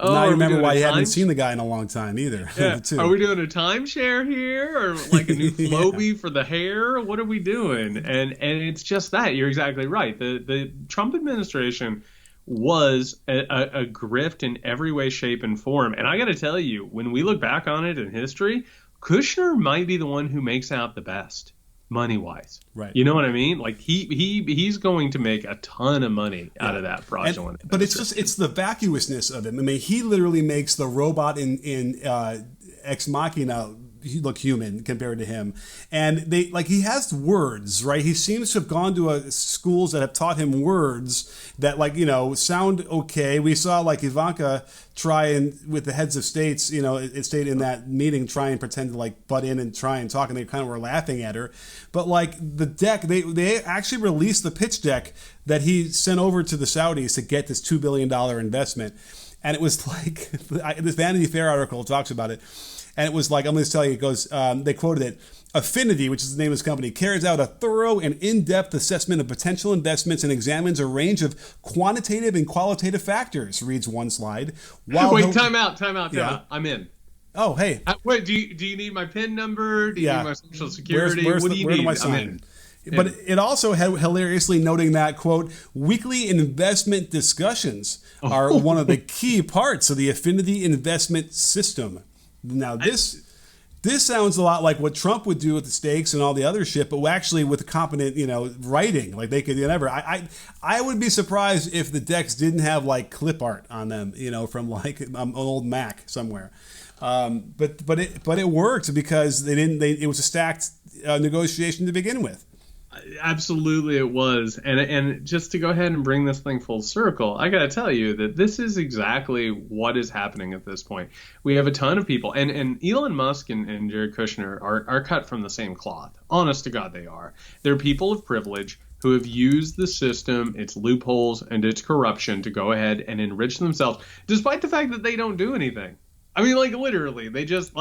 Oh, now you remember why you haven't seen the guy in a long time either. Yeah. Are we doing a timeshare here, or like a new Flowbee for the hair? What are we doing? And it's just that. You're exactly right. The Trump administration was a grift in every way, shape, and form. And I got to tell you, when we look back on it in history, Kushner might be the one who makes out the best. Money-wise, right? You know what I mean? Like he's going to make a ton of money out of that fraudulent. But it's the vacuousness of it. I mean, he literally makes the robot in Ex Machina look human compared to him, and he has words, right? He seems to have gone to schools that have taught him words that sound okay. We saw Ivanka try and with the heads of states, it stayed in that meeting, try and pretend to butt in and try and talk, and they kind of were laughing at her. But the deck, they actually released the pitch deck that he sent over to the Saudis to get this $2 billion investment, and it was this Vanity Fair article talks about it. And it was I'm going to tell you, it goes, they quoted it, Affinity, which is the name of his company, carries out a thorough and in-depth assessment of potential investments and examines a range of quantitative and qualitative factors, reads one slide. Wait, time out. I'm in. Oh, hey. Wait, do you need my PIN number? Do you need my social security? What do you need? Do I sign? But it also had hilariously noting that, quote, weekly investment discussions are one of the key parts of the Affinity investment system. Now, this sounds a lot like what Trump would do with the stakes and all the other shit, but actually with competent, writing. They could never. I would be surprised if the decks didn't have clip art on them, from an old Mac somewhere. But it worked because it was a stacked negotiation to begin with. Absolutely, it was. And just to go ahead and bring this thing full circle, I got to tell you that this is exactly what is happening at this point. We have a ton of people, and Elon Musk and Jared Kushner are cut from the same cloth. Honest to God, they are. They're people of privilege who have used the system, its loopholes, and its corruption to go ahead and enrich themselves, despite the fact that they don't do anything. I mean, literally, they just,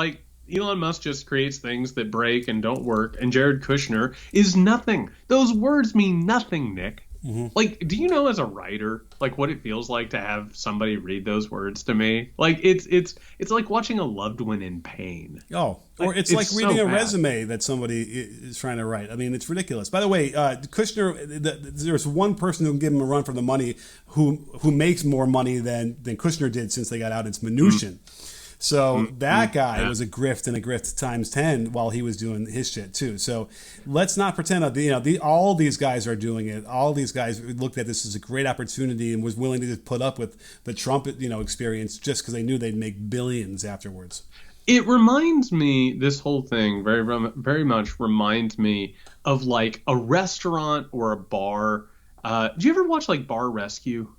Elon Musk just creates things that break and don't work, and Jared Kushner is nothing. Those words mean nothing, Nick. Mm-hmm. Do you know as a writer, what it feels like to have somebody read those words to me? It's like watching a loved one in pain. Oh, or it's like reading a resume that somebody is trying to write. I mean, it's ridiculous. By the way, Kushner, there's one person who can give him a run for the money who makes more money than Kushner did since they got out. It's Mnuchin. Mm-hmm. So that guy was a grift and a grift times 10 while he was doing his shit too. So let's not pretend that all these guys are doing it. All these guys looked at this as a great opportunity and was willing to just put up with the Trump experience just because they knew they'd make billions afterwards. It reminds me, this whole thing very, very much reminds me of a restaurant or a bar. Do you ever watch Bar Rescue?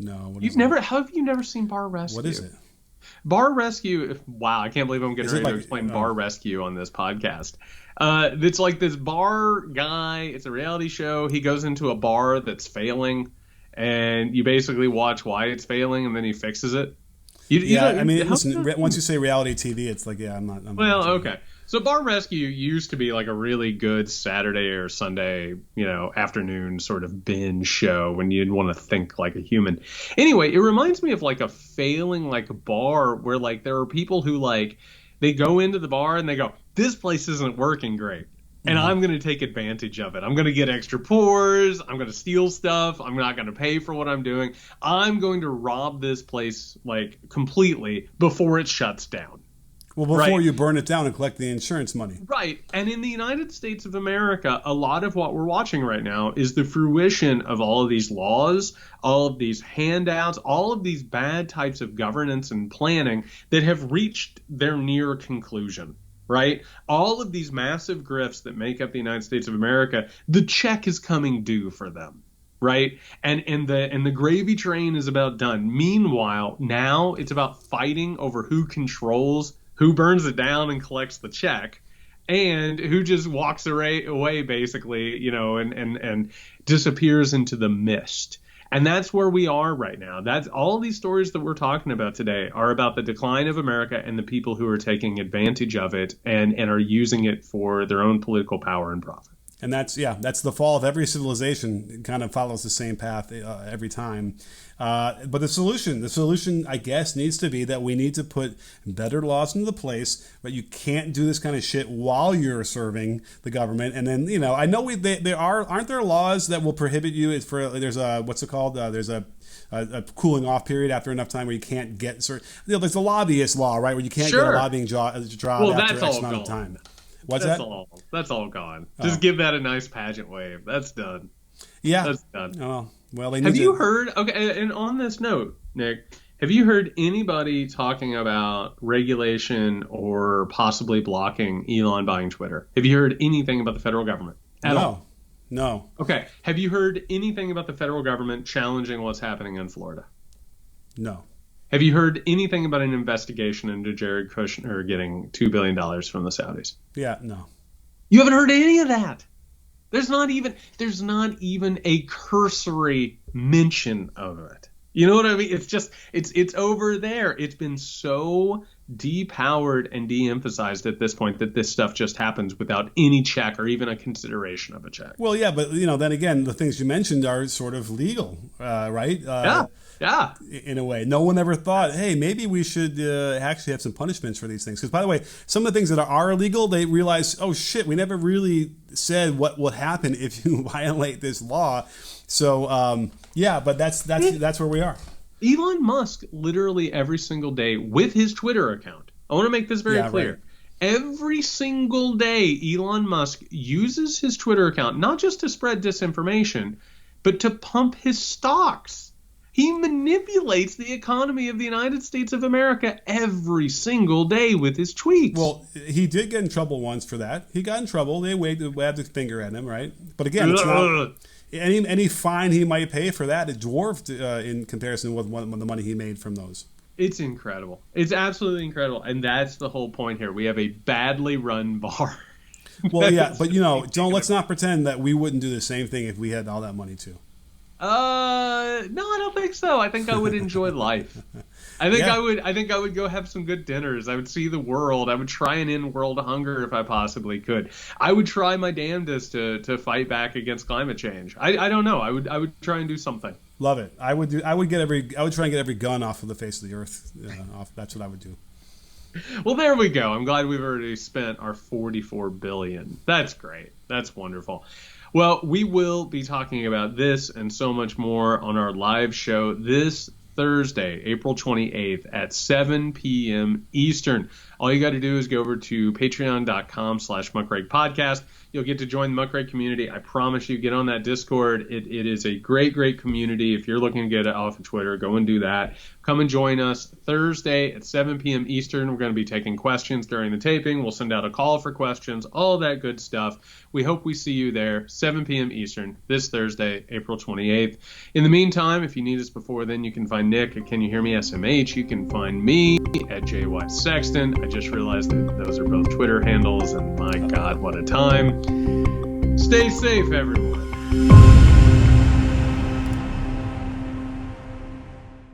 No. How have you never seen Bar Rescue? What is it? Bar Rescue, wow, I can't believe I'm getting ready to explain Bar Rescue on this podcast. It's this bar guy, it's a reality show. He goes into a bar that's failing, and you basically watch why it's failing, and then he fixes it. I mean, listen, once you say reality TV, it's like, I'm not. Okay. So Bar Rescue used to be like a really good Saturday or Sunday, afternoon sort of binge show when you'd want to think like a human. Anyway, it reminds me of like a failing like a bar where like there are people who like they go into the bar and they go, this place isn't working great. And I'm going to take advantage of it. I'm going to get extra pours. I'm going to steal stuff. I'm not going to pay for what I'm doing. I'm going to rob this place like completely before it shuts down. Well, before you burn it down and collect the insurance money. Right. And in the United States of America, a lot of what we're watching right now is the fruition of all of these laws, all of these handouts, all of these bad types of governance and planning that have reached their near conclusion. Right? All of these massive grifts that make up the United States of America, the check is coming due for them. Right? And the gravy train is about done. Meanwhile, now it's about fighting over who controls, who burns it down and collects the check, and who just walks away basically, and disappears into the mist. And that's where we are right now. That's all these stories that we're talking about today are about the decline of America and the people who are taking advantage of it and are using it for their own political power and profit. And that's the fall of every civilization. It kind of follows the same path every time. But the solution, I guess, needs to be that we need to put better laws into place. But you can't do this kind of shit while you're serving the government. And then, I know aren't there laws that will prohibit you? There's a what's it called? There's a cooling off period after enough time where you can't get certain. There's a lobbyist law, right, where you can't get a lobbying job after X amount of time. What's that? That's all gone. Just give that a nice pageant wave. That's done. Yeah. That's done. Oh, well, have you heard? Okay, and on this note, Nick, have you heard anybody talking about regulation or possibly blocking Elon buying Twitter? Have you heard anything about the federal government at all? No. Okay. Have you heard anything about the federal government challenging what's happening in Florida? No. Have you heard anything about an investigation into Jared Kushner getting $2 billion from the Saudis? Yeah, no. You haven't heard any of that. There's not even a cursory mention of it. You know what I mean? It's just it's over there. It's been so depowered and de-emphasized at this point that this stuff just happens without any check or even a consideration of a check. Well, yeah, but then again, the things you mentioned are sort of legal, right? Yeah. In a way, no one ever thought, hey, maybe we should actually have some punishments for these things. Because, by the way, some of the things that are illegal, they realize, oh shit, we never really said what will happen if you violate this law. So, but that's where we are. Elon Musk literally every single day with his Twitter account. I want to make this very clear. Right. Every single day, Elon Musk uses his Twitter account not just to spread disinformation, but to pump his stocks. He manipulates the economy of the United States of America every single day with his tweets. Well, he did get in trouble once for that. He got in trouble. They wagged the finger at him, right? But again, it's not... Any fine he might pay for that, it dwarfed in comparison with the money he made from those. It's incredible. It's absolutely incredible. And that's the whole point here. We have a badly run bar. Well, yeah, but let's not pretend that we wouldn't do the same thing if we had all that money too. No, I don't think so. I think I would enjoy life. I think I would go have some good dinners. I would see the world. I would try and end world hunger if I possibly could. I would try my damnedest to fight back against climate change. I don't know. I would try and do something. Love it. I would try and get every gun off of the face of the earth. That's what I would do. Well, there we go. I'm glad we've already spent our $44 billion. That's great. That's wonderful. Well, we will be talking about this and so much more on our live show this Thursday, April 28th at 7 p.m. Eastern. All you got to do is go over to patreon.com/muckrake podcast. You'll get to join the Muckrake community. I promise you, get on that Discord. It is a great, great community. If you're looking to get off of Twitter, go and do that. Come and join us Thursday at 7 p.m. Eastern. We're going to be taking questions during the taping. We'll send out a call for questions, all that good stuff. We hope we see you there, 7 p.m. Eastern, this Thursday, April 28th. In the meantime, if you need us before then, you can find Nick at Can You Hear Me SMH. You can find me at JY Sexton. I just realized that those are both Twitter handles, and my God, what a time. Stay safe, everyone.